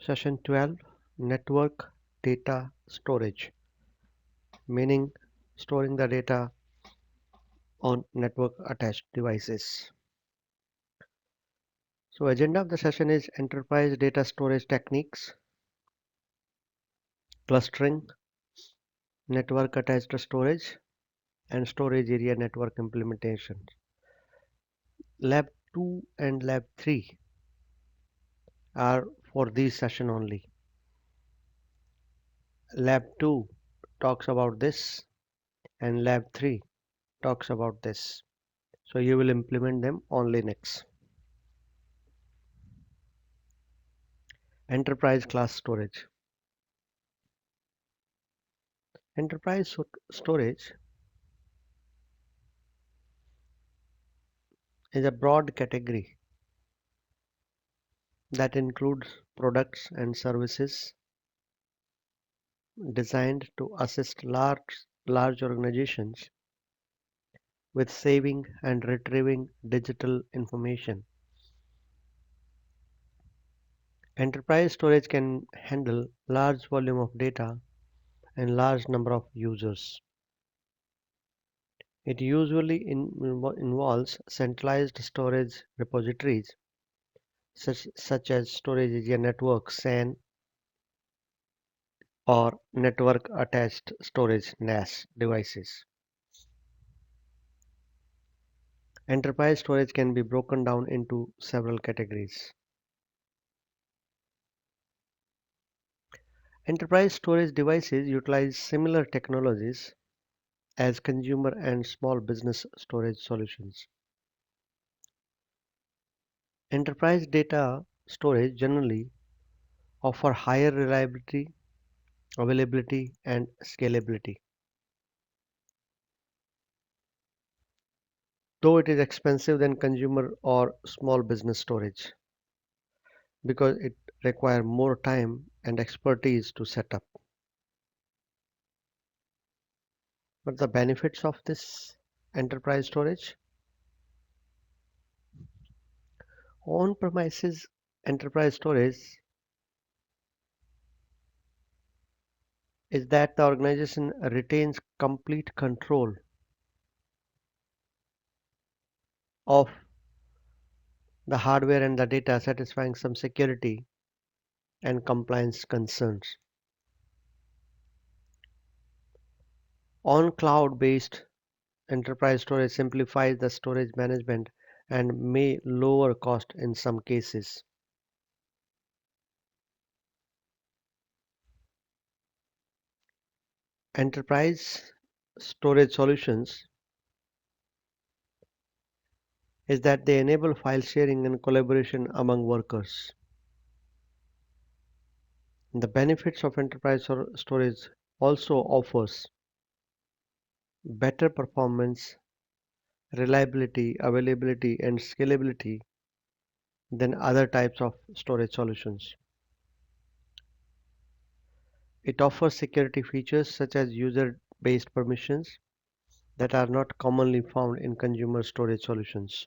Session 12, Network Data Storage, meaning storing the data on network attached devices. So agenda of the session is enterprise data storage techniques, clustering, network attached storage, and storage area network implementation. Lab 2 and Lab 3 are for this session only. Lab 2 talks about this and Lab 3 talks about this. So you will implement them on Linux. Enterprise class storage. Enterprise storage is a broad category that includes products and services designed to assist large organizations with saving and retrieving digital information. Enterprise storage can handle large volume of data and large number of users. It usually involves centralized storage repositories such as storage area network (SAN) or network attached storage (NAS) devices. Enterprise storage can be broken down into several categories. Enterprise storage devices utilize similar technologies as consumer and small business storage solutions. Enterprise data storage generally offer higher reliability, availability, and scalability. Though it is expensive than consumer or small business storage because it requires more time and expertise to set up. But the benefits of this enterprise storage: on-premises enterprise storage is that the organization retains complete control of the hardware and the data, satisfying some security and compliance concerns. On cloud-based enterprise storage simplifies the storage management and may lower cost in some cases. Enterprise storage solutions is that they enable file sharing and collaboration among workers. The benefits of enterprise storage also offers better performance, reliability, availability, and scalability than other types of storage solutions. It offers security features such as user-based permissions that are not commonly found in consumer storage solutions.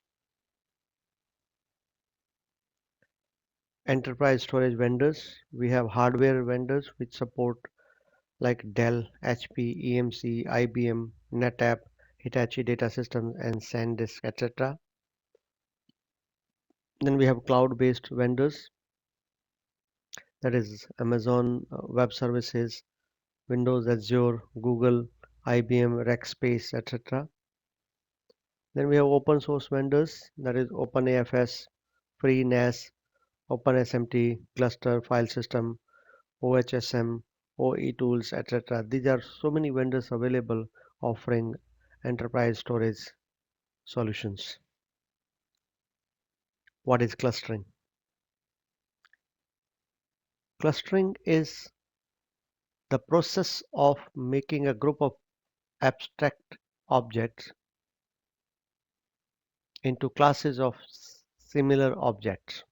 Enterprise storage vendors, we have hardware vendors which support like Dell, HP, EMC, IBM, NetApp, Hitachi Data Systems, and SanDisk, etc. Then we have cloud-based vendors, that is Amazon Web Services, Windows Azure, Google, IBM, Rackspace, etc. Then we have open source vendors, that is OpenAFS, FreeNAS, OpenSMT, Cluster, File System, OHSM, OE Tools, etc. These are so many vendors available offering enterprise storage solutions. What is clustering? Clustering is the process of making a group of abstract objects into classes of similar objects.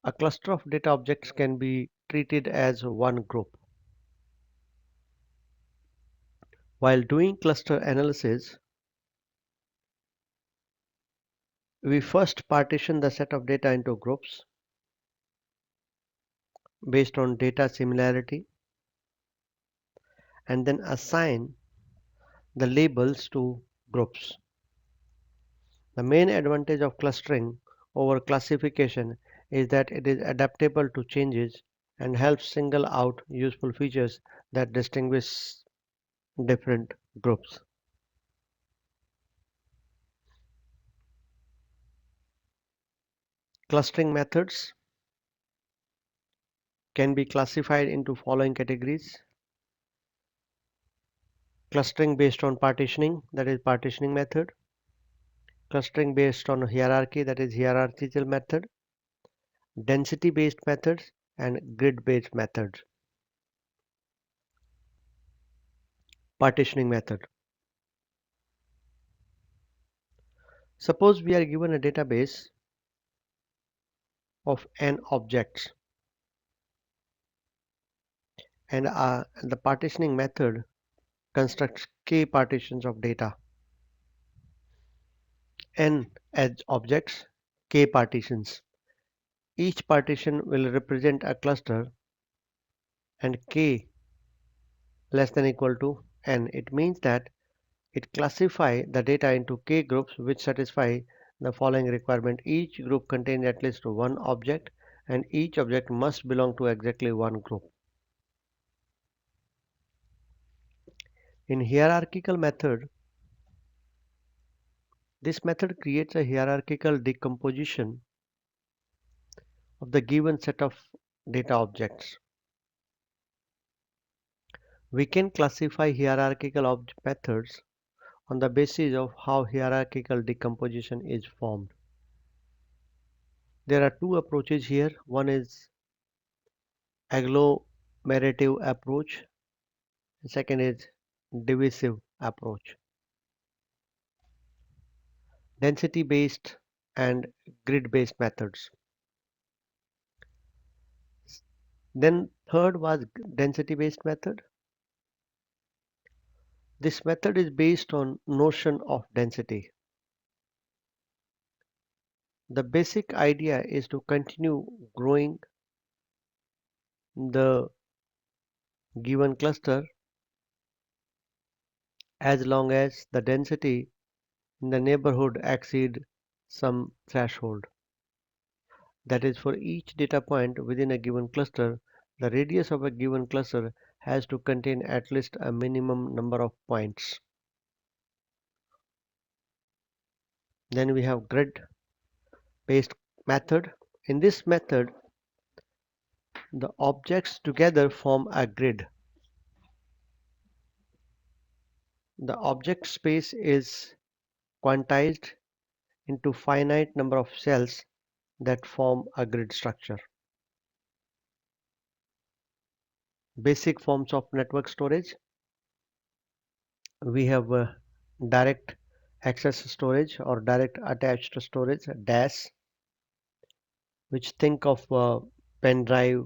A cluster of data objects can be treated as one group. While doing cluster analysis, We first partition the set of data into groups based on data similarity and then assign the labels to groups. The main advantage of clustering over classification is that it is adaptable to changes and helps single out useful features that distinguish different groups. Clustering methods can be classified into following categories: clustering based on partitioning, that is partitioning method; clustering based on hierarchy, that is hierarchical method; density based methods; and grid based methods. Partitioning method. Suppose we are given a database of n objects, and the partitioning method constructs k partitions of data. N as objects, k partitions. Each partition will represent a cluster, and k less than equal to n. It means that it classifies the data into k groups which satisfy the following requirement. Each group contains at least one object, and each object must belong to exactly one group. In hierarchical method, this method creates a hierarchical decomposition of the given set of data objects. We can classify hierarchical methods on the basis of how hierarchical decomposition is formed. There are two approaches here. One is agglomerative approach, and second is divisive approach. Density based and grid based methods. Then third was density based method. This method is based on notion of density. The basic idea is to continue growing the given cluster as long as the density in the neighborhood exceed some threshold. That is, for each data point within a given cluster, the radius of a given cluster has to contain at least a minimum number of points. Then we have grid based method. In this method, the objects together form a grid. The object space is quantized into finite number of cells that form a grid structure. Basic forms of network storage. We have direct access storage or direct attached storage, DAS, which think of pen drive,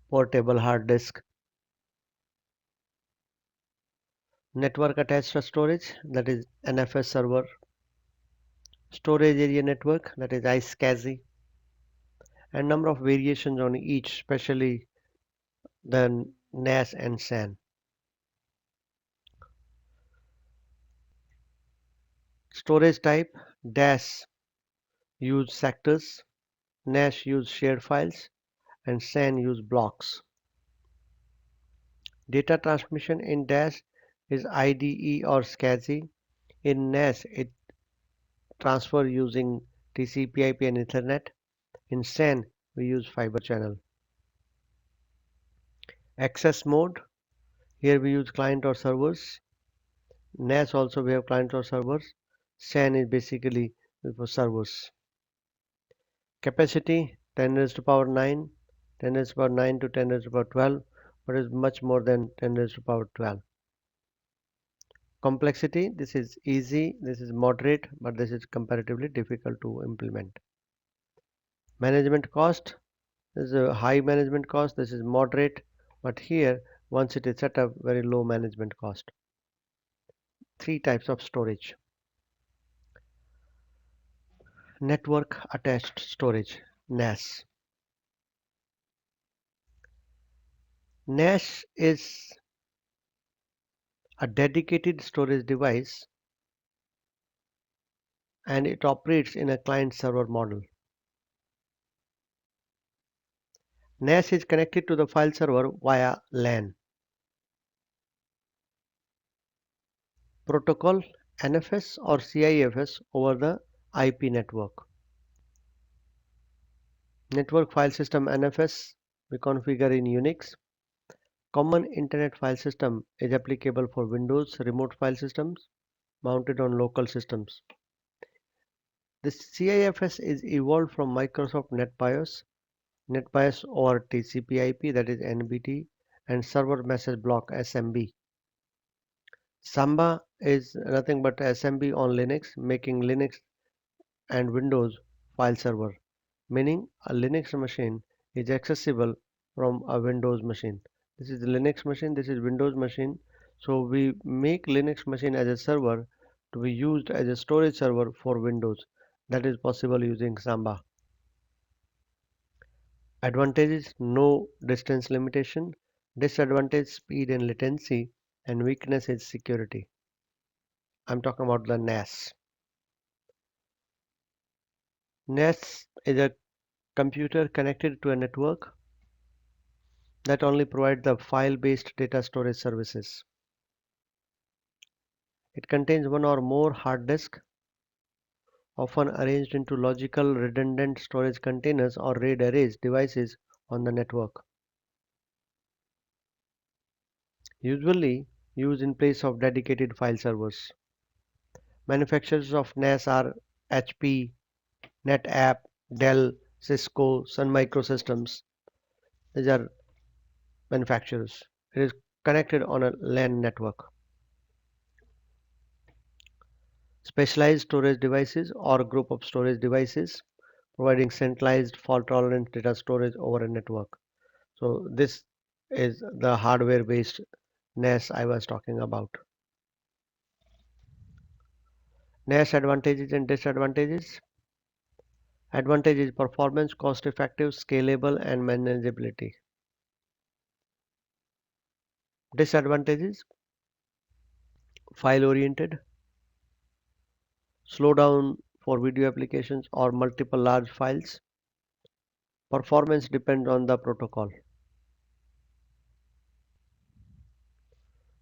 portable hard disk. Network attached storage, that is NFS server. Storage area network, that is iSCSI, and number of variations on each, especially the NAS and SAN. Storage type: DAS use sectors, NAS use shared files, and SAN use blocks. Data transmission in DAS is IDE or SCSI. In NAS, it transfer using TCP/IP and Ethernet. In SAN, we use fiber channel. Access mode: here we use client or servers. NAS also we have client or servers. SAN is basically for servers. Capacity: 10 raised to power 9, 10 raised to power 9 to 10 raised to power 12, but is much more than 10 raised to power 12. Complexity: this is easy, this is moderate, but this is comparatively difficult to implement. Management cost: this is a high management cost, this is moderate, but here once it is set up, very low management cost. Three types of storage. Network attached storage, NAS. NAS is a dedicated storage device and it operates in a client server model. NAS is connected to the file server via LAN. Protocol NFS or CIFS over the IP network. Network file system NFS we configure in Unix. Common Internet File System is applicable for Windows remote file systems mounted on local systems. The CIFS is evolved from Microsoft NetBIOS over TCP/IP, that is NBT, and Server Message Block SMB. Samba is nothing but SMB on Linux, making Linux and Windows file server, meaning a Linux machine is accessible from a Windows machine. This is the Linux machine, this is Windows machine. So we make Linux machine as a server to be used as a storage server for Windows. That is possible using Samba. Advantages: no distance limitation. Disadvantage: speed and latency. And weakness is security. I'm talking about the NAS. NAS is a computer connected to a network that only provide the file-based data storage services. It contains one or more hard disks, often arranged into logical redundant storage containers or RAID arrays devices on the network. Usually used in place of dedicated file servers. Manufacturers of NAS are HP, NetApp, Dell, Cisco, Sun Microsystems. These are manufacturers. It is connected on a LAN network. Specialized storage devices or group of storage devices providing centralized fault-tolerant data storage over a network. So this is the hardware-based NAS I was talking about. NAS advantages and disadvantages. Advantage is performance, cost-effective, scalable, and manageability. Disadvantages: file-oriented, slow down for video applications or multiple large files. Performance depends on the protocol.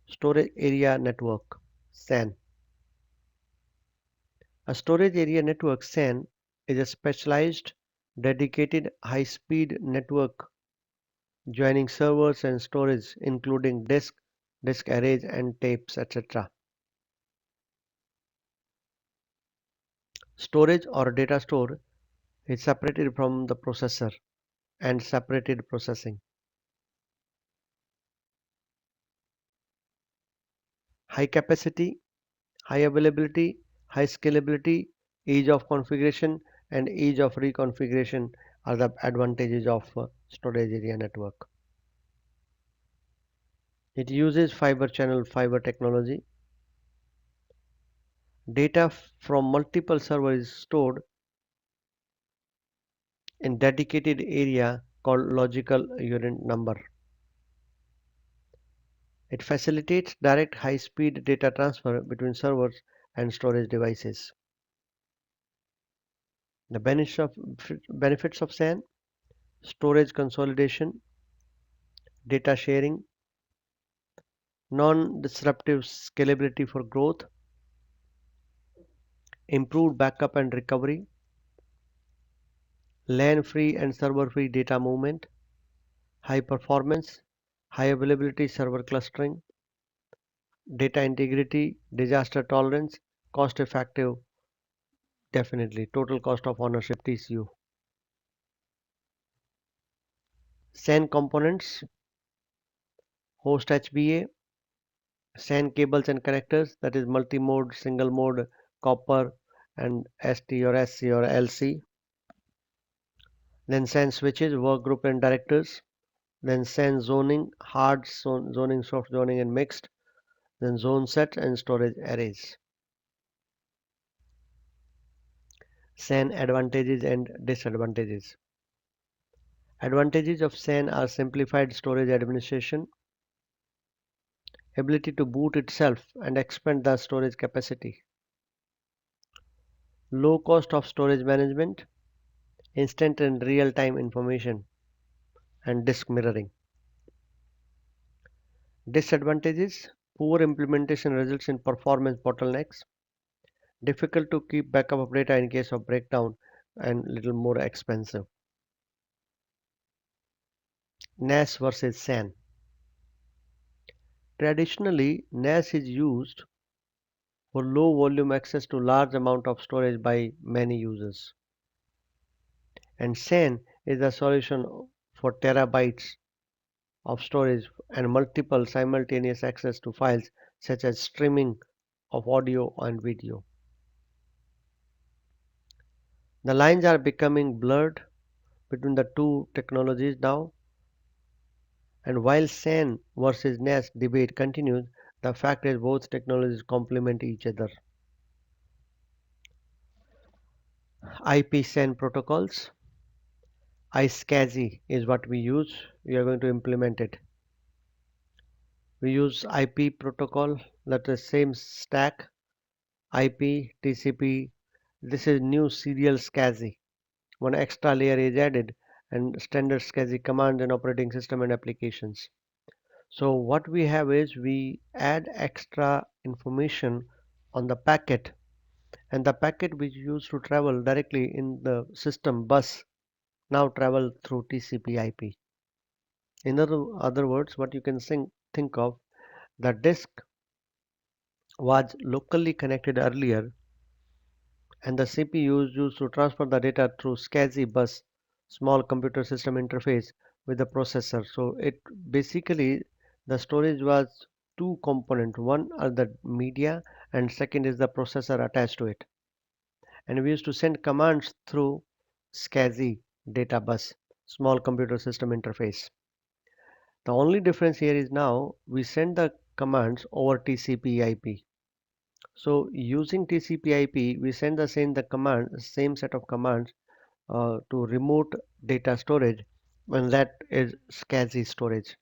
Storage area network, SAN. A storage area network, SAN, is a specialized, dedicated, high-speed network joining servers and storage, including disk arrays, and tapes, etc. Storage or data store is separated from the processor and separated processing. High capacity, high availability, high scalability, ease of configuration, and ease of reconfiguration are the advantages of storage area network. It uses fiber channel fiber technology. Data from multiple servers is stored in dedicated area called logical unit number. It facilitates direct high-speed data transfer between servers and storage devices. The benefits of SAN: storage consolidation, data sharing, non-disruptive scalability for growth, improved backup and recovery, LAN-free and server-free data movement, high performance, high availability server clustering, data integrity, disaster tolerance, cost effective, definitely, total cost of ownership TCO. SAN components: host HBA, SAN cables and connectors, that is multi-mode, single mode, copper, and ST or SC or LC. Then SAN switches, workgroup and directors. Then SAN zoning, hard zoning, soft zoning, and mixed. Then zone set and storage arrays. SAN advantages and disadvantages. Advantages of SAN are simplified storage administration, ability to boot itself and expand the storage capacity, low cost of storage management, instant and real-time information, and disk mirroring. Disadvantages: poor implementation results in performance bottlenecks, difficult to keep backup of data in case of breakdown, and little more expensive. NAS versus SAN. Traditionally, NAS is used for low volume access to large amount of storage by many users, and SAN is a solution for terabytes of storage and multiple simultaneous access to files such as streaming of audio and video. The lines are becoming blurred between the two technologies now, and while SAN versus NAS debate continues, the fact is both technologies complement each other. IP SAN protocols. iSCSI is what we use. We are going to implement it. We use IP protocol, that is same stack, IP, TCP. This is new serial SCSI. One extra layer is added and standard SCSI commands and operating system and applications. So what we have is we add extra information on the packet, and the packet which used to travel directly in the system bus now travel through TCP IP. In other words, what you can think of, the disk was locally connected earlier and the CPU is used to transfer the data through SCSI bus, small computer system interface with the processor. So it basically, the storage was two component. One are the media and second is the processor attached to it. And we used to send commands through SCSI data bus, small computer system interface. The only difference here is now we send the commands over TCP IP. So using TCP IP, we send same set of commands to remote data storage, and that is SCSI storage.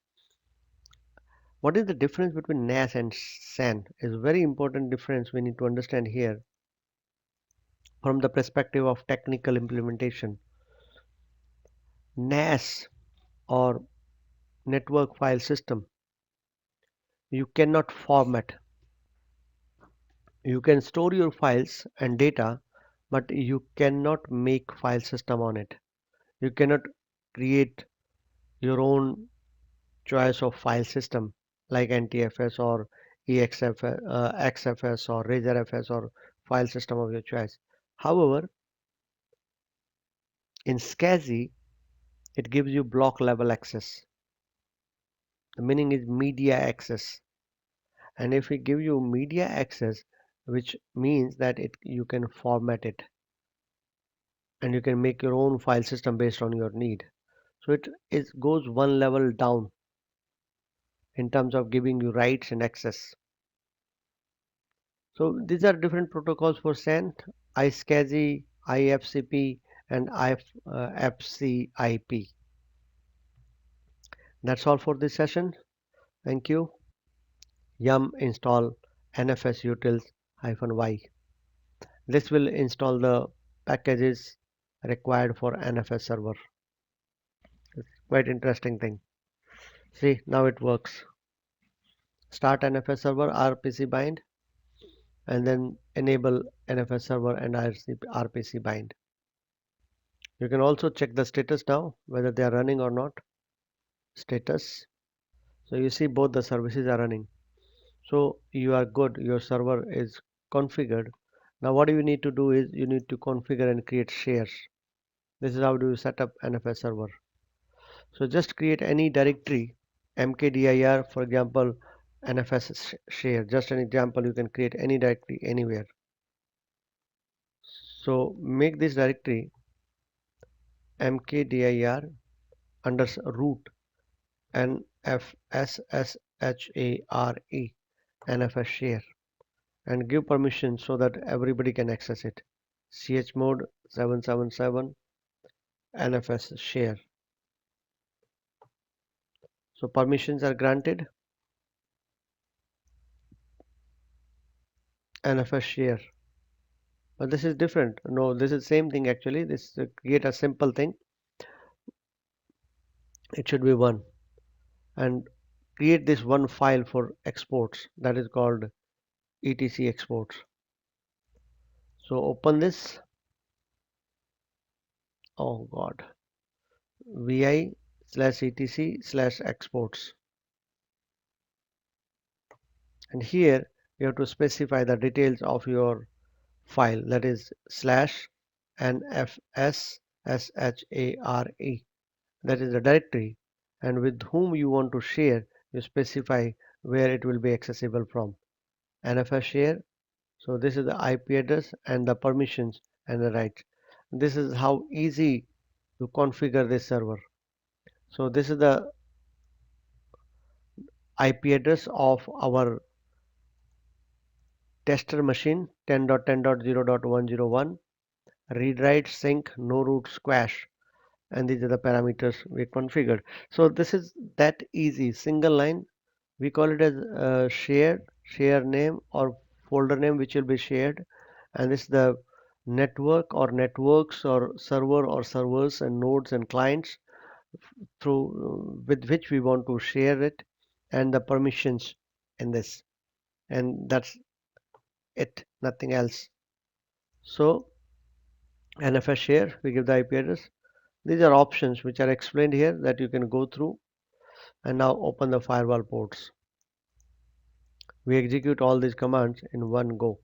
What is the difference between NAS and SAN? Is a very important difference we need to understand here from the perspective of technical implementation. NAS or network file system, you cannot format. You can store your files and data, but you cannot make file system on it. You cannot create your own choice of file system like NTFS or EXFS, XFS or RazorFS or file system of your choice. However, in SCSI, it gives you block level access. The meaning is media access. And if we give you media access, which means that you can format it and you can make your own file system based on your need. So it goes one level down in terms of giving you rights and access. So these are different protocols for SAN, iSCSI, IFCP, and FCIP. That's all for this session. Thank you. Yum install NFS utils-y. This will install the packages required for NFS server. It's quite interesting thing. See, now it works. Start NFS server RPC bind and then enable NFS server and RPC bind. You can also check the status now, whether they are running or not. Status. So you see both the services are running. So you are good, your server is configured. Now what you need to do is you need to configure and create shares. This is how do you set up NFS server. So just create any directory, mkdir, for example, NFS share. Just an example, you can create any directory anywhere. So make this directory mkdir under root nfsshare NFS share and give permission so that everybody can access it. Chmod 777 NFS share. So permissions are granted. NFS share. But this is different. No, this is same thing actually. This create a simple thing. It should be one. And create this one file for exports. That is called etc exports. So open this. Oh God. vi/etc/exports. And here you have to specify the details of your file, that is /nfsshare, that is the directory, and with whom you want to share you specify where it will be accessible from. NFS share, so this is the IP address and the permissions and the rights. This is how easy to configure this server. So this is the IP address of our tester machine 10.10.0.101. Read write sync no root squash, and these are the parameters we configured. So this is that easy, single line. We call it as share name or folder name which will be shared, and this is the network or networks or server or servers and nodes and clients through with which we want to share it, and the permissions in this, and that's it, nothing else. So NFS share, we give the IP address. These are options which are explained here that you can go through. And now open the firewall ports. We execute all these commands in one go.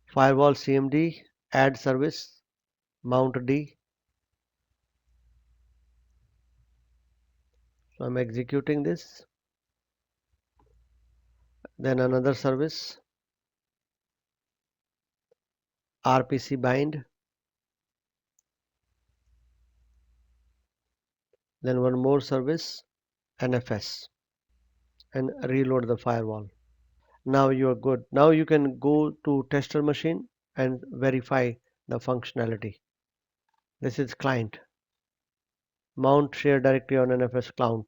Firewall CMD, add service, mount D. So I'm executing this. Then another service, RPC bind. Then one more service, NFS, and reload the firewall. Now you are good. Now you can go to tester machine and verify the functionality. This is client. Mount share directory on NFS cloud.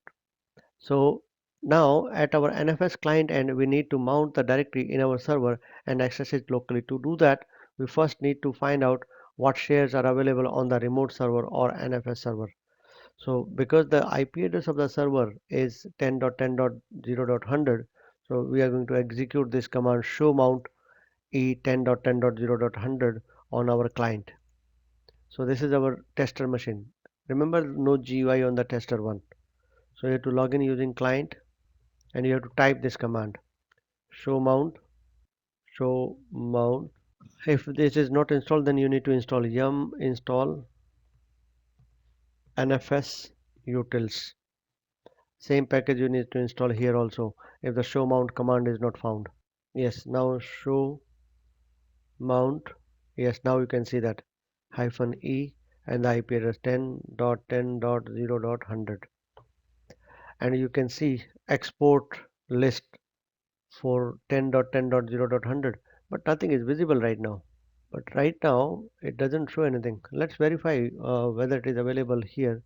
So now at our NFS client end, we need to mount the directory in our server and access it locally. To do that, we first need to find out what shares are available on the remote server or NFS server. So because the IP address of the server is 10.10.0.100, so we are going to execute this command show mount e10.10.0.100 on our client. So this is our tester machine. Remember, no GUI on the tester one. So you have to log in using client and you have to type this command show mount. If this is not installed, then you need to install yum install NFS utils. Same package you need to install here also if the show mount command is not found. Yes, now show mount. Yes, now you can see that -e and the IP address 10.10.0.100, and you can see export list for 10.10.0.100, but nothing is visible right now. But right now it doesn't show anything. Let's verify whether it is available here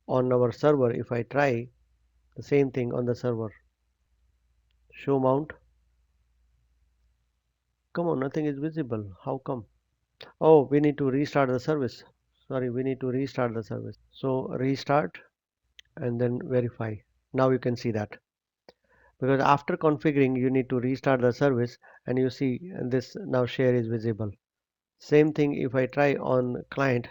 on our server. If I try the same thing on the server, show mount, come on, nothing is visible. How come? Oh, we need to restart the service. Sorry, we need to restart the service. So restart and then verify. Now you can see that, because after configuring you need to restart the service, and you see this now share is visible. Same thing if I try on client,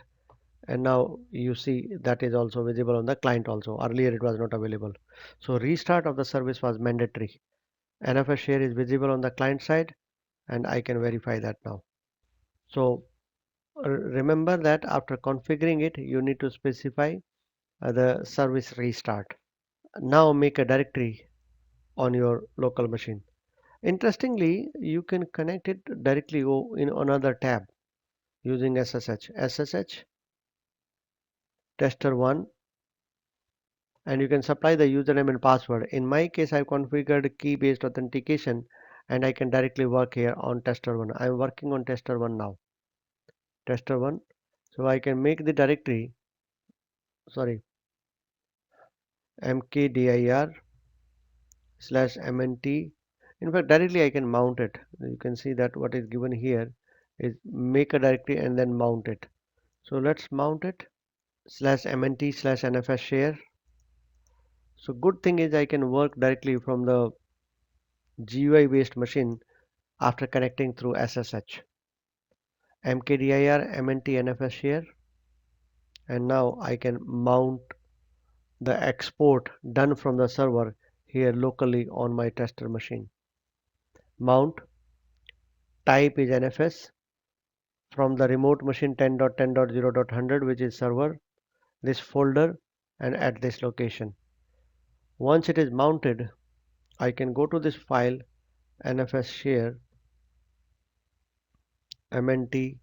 and now you see that is also visible on the client also. Earlier it was not available. So restart of the service was mandatory. NFS share is visible on the client side, and I can verify that now. So remember that after configuring it you need to specify the service restart. Now make a directory on your local machine. Interestingly, you can connect it directly in another tab using SSH tester1, and you can supply the username and password. In my case, I've configured key based authentication, and I can directly work here on tester1. I'm working on tester1 now. Tester1. So I can make the directory, sorry, mkdir slash mnt. In fact, directly I can mount it. You can see that what is given here is make a directory and then mount it. So let's mount it slash mnt slash nfs share. So good thing is I can work directly from the GUI based machine after connecting through SSH. mkdir mnt nfs share, and now I can mount the export done from the server here locally on my tester machine. Mount type is NFS from the remote machine 10.10.0.100, which is server, this folder, and at this location. Once it is mounted, I can go to this file NFS share mnt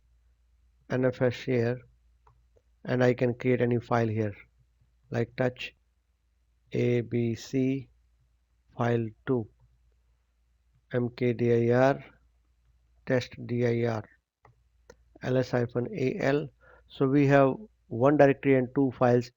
NFS share, and I can create any file here like touch abc file 2 mkdir testdir ls-al. So we have one directory and two files